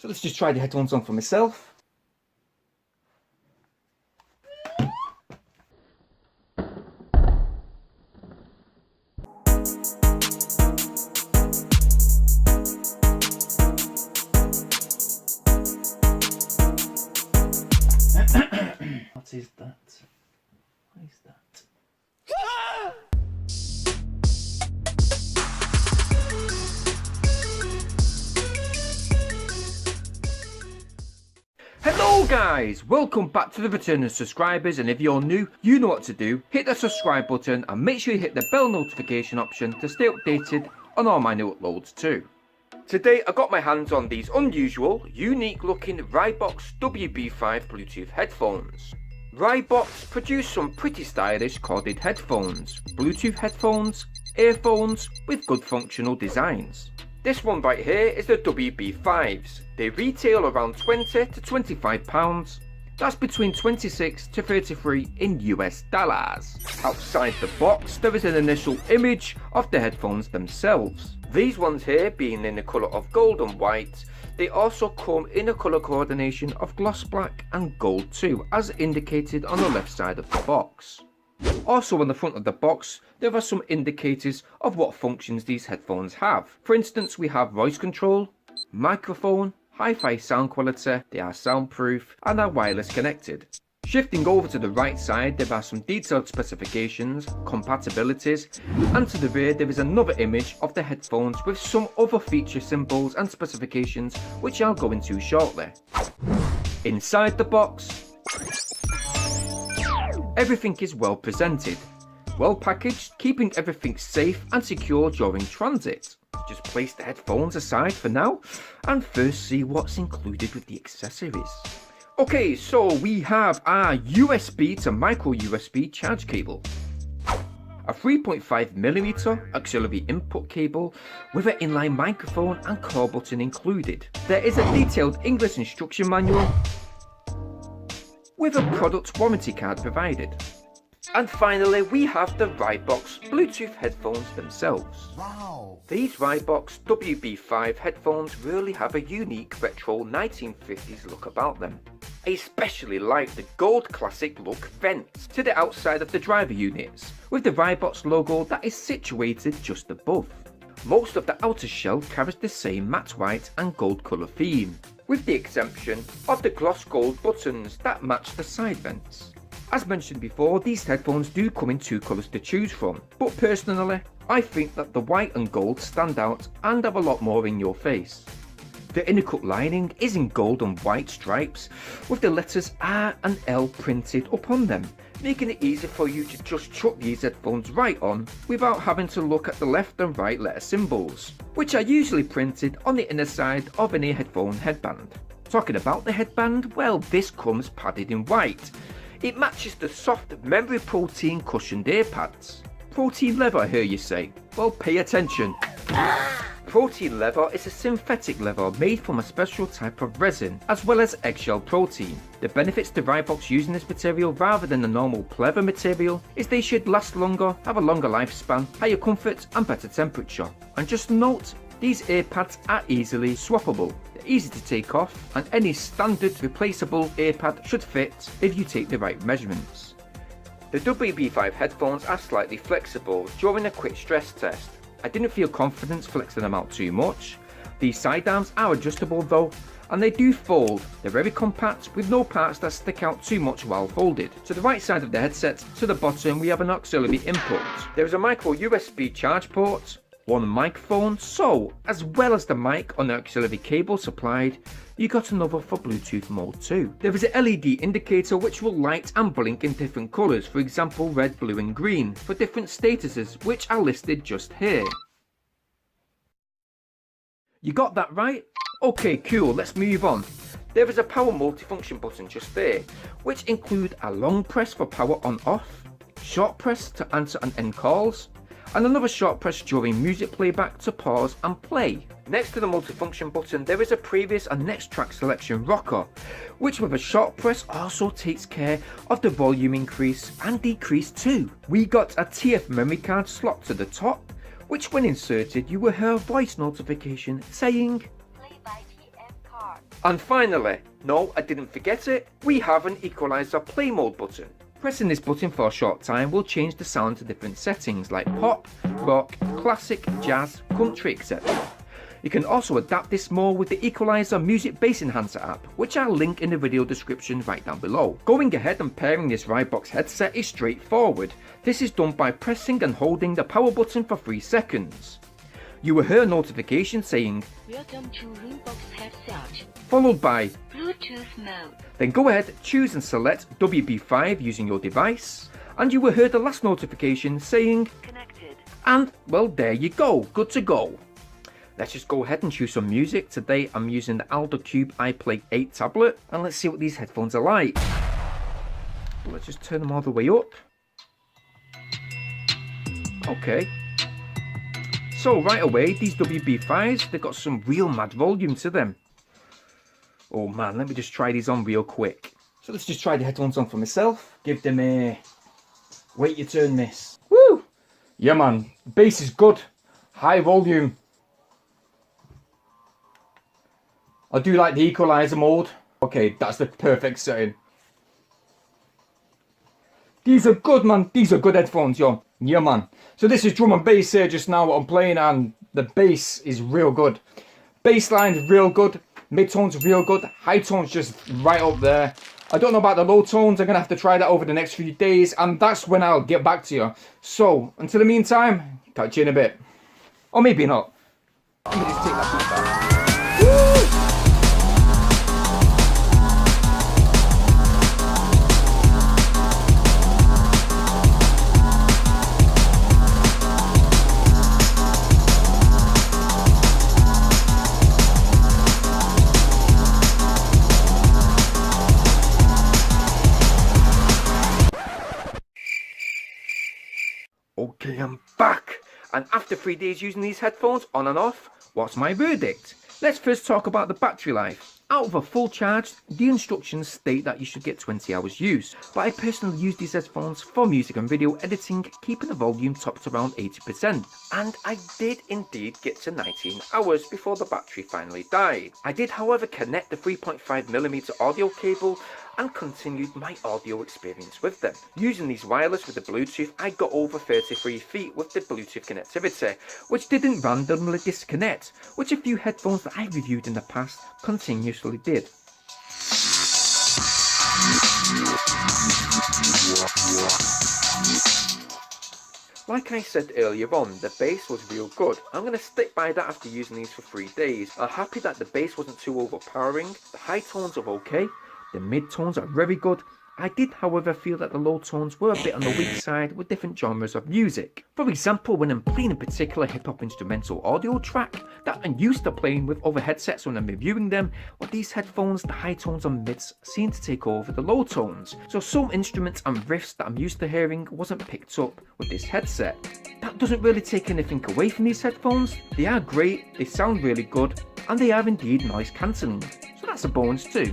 So let's just try the headphones on for myself. What is that? What is that? Hello guys, welcome back to the returning subscribers, and if you're new, you know what to do. Hit the subscribe button and make sure you hit the bell notification option to stay updated on all my new uploads too. Today I got my hands on these unusual, unique looking Riwbox WB5 Bluetooth headphones. Riwbox produce some pretty stylish corded headphones, Bluetooth headphones, earphones with good functional designs. This one right here is the WB5s. They retail around £20 to £25. That's between 26 to 33 in US dollars. Outside the box there is an initial image of the headphones themselves. These ones here being in the colour of gold and white. They also come in a colour coordination of gloss black and gold too, as indicated on the left side of the box. Also on the front of the box there are some indicators of what functions these headphones have. For instance, we have voice control, microphone, hi-fi sound quality, they are soundproof and are wireless connected. Shifting over to the right side there are some detailed specifications, compatibilities, and to the rear there is another image of the headphones with some other feature symbols and specifications which I'll go into shortly. Inside the box, everything is well presented, well packaged, keeping everything safe and secure during transit. Just place the headphones aside for now and first see what's included with the accessories. Okay, so we have our USB to micro USB charge cable, a 3.5mm auxiliary input cable with an inline microphone and call button included. There is a detailed English instruction manual with a product warranty card provided. And finally we have the Riwbox Bluetooth headphones themselves. Wow! These Riwbox WB5 headphones really have a unique retro 1950s look about them. I especially like the gold classic look vents to the outside of the driver units, with the Riwbox logo that is situated just above. Most of the outer shell carries the same matte white and gold colour theme, with the exception of the gloss gold buttons that match the side vents. As mentioned before, these headphones do come in two colours to choose from, but personally, I think that the white and gold stand out and have a lot more in your face. The inner cut lining is in gold and white stripes, with the letters R and L printed upon them, making it easy for you to just chuck these headphones right on without having to look at the left and right letter symbols, which are usually printed on the inner side of any headphone headband. Talking about the headband, well, this comes padded in white. It matches the soft memory protein cushioned ear pads. Protein leather, I hear you say? Well, pay attention. Protein leather is a synthetic leather made from a special type of resin, as well as eggshell protein. The benefits to Riwbox using this material rather than the normal pleather material is they should last longer, have a longer lifespan, higher comfort and better temperature. And just note, these ear pads are easily swappable. They're easy to take off and any standard replaceable ear pad should fit if you take the right measurements. The WB5 headphones are slightly flexible during a quick stress test. I didn't feel confident flexing them out too much. These side arms are adjustable though, and they do fold. They're very compact with no parts that stick out too much while folded. To the right side of the headset, to the bottom we have an auxiliary input. There is a micro USB charge port, one microphone, so as well as the mic on the auxiliary cable supplied, you got another for Bluetooth mode too. There is a LED indicator which will light and blink in different colours, for example red, blue and green, for different statuses which are listed just here. You got that right? Okay, cool, let's move on. There is a power multifunction button just there, which include a long press for power on off, short press to answer and end calls, and another short press during music playback to pause and play. Next to the multifunction button there is a previous and next track selection rocker, which with a short press also takes care of the volume increase and decrease too. We got a TF memory card slot to the top, which when inserted you will hear a voice notification saying "Play by TF card." And finally, no, I didn't forget it, we have an equalizer play mode button. Pressing this button for a short time will change the sound to different settings like pop, rock, classic, jazz, country, etc. You can also adapt this more with the Equalizer Music Bass Enhancer app, which I'll link in the video description right down below. Going ahead and pairing this Riwbox headset is straightforward. This is done by pressing and holding the power button for 3 seconds. You will hear a notification saying, "Welcome to Riwbox headset," followed by Bluetooth mode. Then go ahead, choose and select WB5 using your device, and you will hear the last notification saying, "Connected." And well, there you go, good to go. Let's just go ahead and choose some music. Today I'm using the Aldo Cube iPlay 8 tablet, and let's see what these headphones are like. Let's just turn them all the way up. Okay. So right away, these WB5s, they've got some real mad volume to them. Oh man, let me just try these on real quick. So let's just try the headphones on for myself. Give them a... Wait your turn, miss. Woo! Yeah man, bass is good. High volume. I do like the equalizer mode. Okay, that's the perfect setting. These are good, man. These are good headphones, yo. Yeah, man. So this is drum and bass here just now what I'm playing, and the bass is real good. Bass line real good. Mid tones real good. High tones just right up there. I don't know about the low tones. I'm gonna have to try that over the next few days, and that's when I'll get back to you. So until the meantime, catch you in a bit, or maybe not. Let me just take that beat back. Woo! Okay, I'm back, and after 3 days using these headphones on and off, what's my verdict? Let's first talk about the battery life. Out of a full charge, the instructions state that you should get 20 hours use, but I personally use these headphones for music and video editing, keeping the volume topped around 80%. And I did indeed get to 19 hours before the battery finally died. I did however connect the 3.5mm audio cable and continued my audio experience with them. Using these wireless with the Bluetooth, I got over 33 feet with the Bluetooth connectivity, which didn't randomly disconnect, which a few headphones that I reviewed in the past continuously did. Like I said earlier on, the bass was real good. I'm going to stick by that after using these for 3 days. I'm happy that the bass wasn't too overpowering, the high tones are okay, the mid tones are very good. I did however feel that the low tones were a bit on the weak side with different genres of music. For example, when I'm playing a particular hip hop instrumental audio track that I'm used to playing with other headsets when I'm reviewing them, with these headphones the high tones and mids seem to take over the low tones. So some instruments and riffs that I'm used to hearing wasn't picked up with this headset. That doesn't really take anything away from these headphones. They are great, they sound really good, and they are indeed noise cancelling. So that's a bonus too.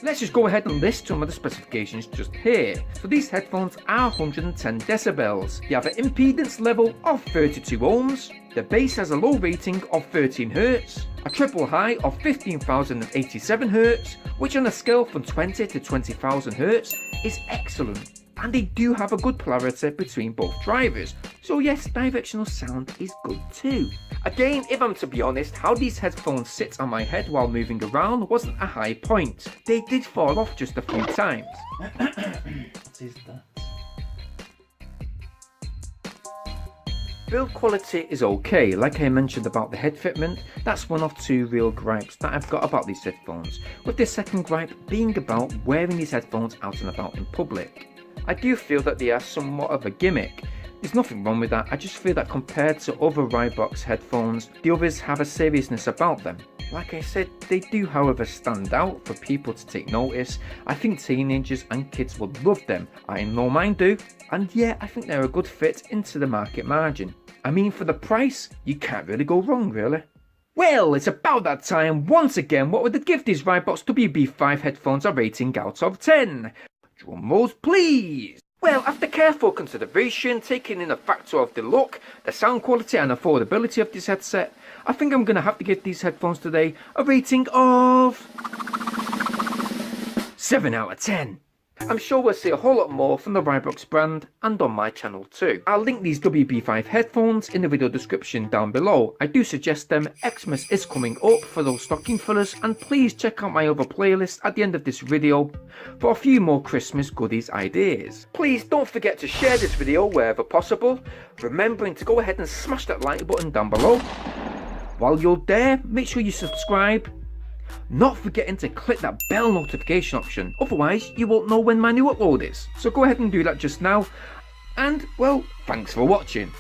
Let's just go ahead and list some of the specifications just here. So these headphones are 110 decibels. They have an impedance level of 32 ohms. The bass has a low rating of 13 Hz, a triple high of 15,087 Hz, which on a scale from 20 to 20,000 Hz is excellent. And they do have a good polarity between both drivers, so yes, directional sound is good too. Again, if I'm to be honest, how these headphones sit on my head while moving around wasn't a high point. They did fall off just a few times. What is that? Build quality is okay. Like I mentioned about the head fitment, that's one of 2 real gripes that I've got about these headphones, with the second gripe being about wearing these headphones out and about in public. I do feel that they are somewhat of a gimmick. There's nothing wrong with that, I just feel that compared to other Riwbox headphones, the others have a seriousness about them. Like I said, they do however stand out for people to take notice. I think teenagers and kids would love them, I know mine do, and yeah, I think they're a good fit into the market margin. I mean, for the price, you can't really go wrong really. Well, it's about that time once again. What would the give these Riwbox WB5 headphones a rating out of 10? Drum rolls please! Well, after careful consideration, taking in a factor of the look, the sound quality and affordability of this headset, I think I'm going to have to give these headphones today a rating of 7 out of 10. I'm sure we'll see a whole lot more from the Riwbox brand and on my channel too. I'll link these WB5 headphones in the video description down below. I do suggest them. Xmas is coming up for those stocking fillers, and please check out my other playlist at the end of this video for a few more Christmas goodies ideas. Please don't forget to share this video wherever possible, remembering to go ahead and smash that like button down below. While you're there, make sure you subscribe. Not forgetting to click that bell notification option, otherwise you won't know when my new upload is. So go ahead and do that just now, and well, thanks for watching.